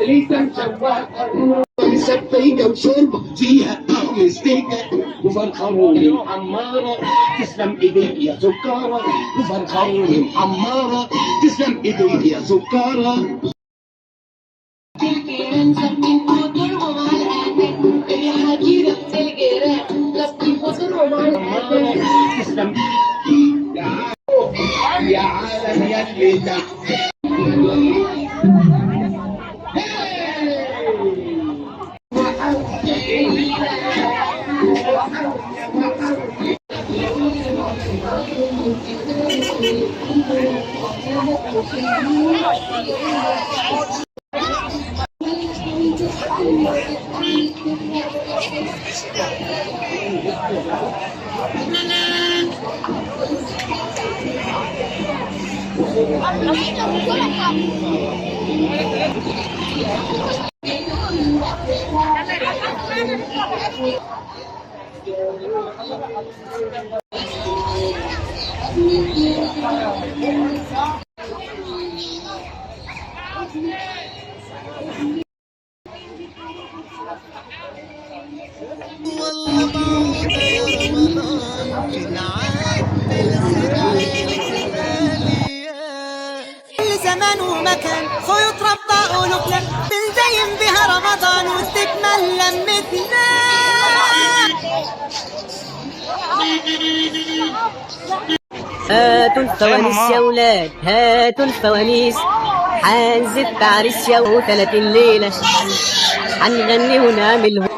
ليس مشوقة مسبيكة وشوربة فيها طعم ستيكة وفرخروني محمرة تسلم ايديك يا سكارة وفرخروني محمرة تسلم ايديك يا سكارة. تسلم يا عالم يا اللي تحت. والله بعود يا رمضان في العاد كل زمان ومكان خيوط ربطة قلوبنا بنزين بها رمضان وتكمل لمتنا. هاتوا الفوانيس يا ولاد هاتوا الفوانيس حنزف عريس يا و30 ليلة حنغني ونعمل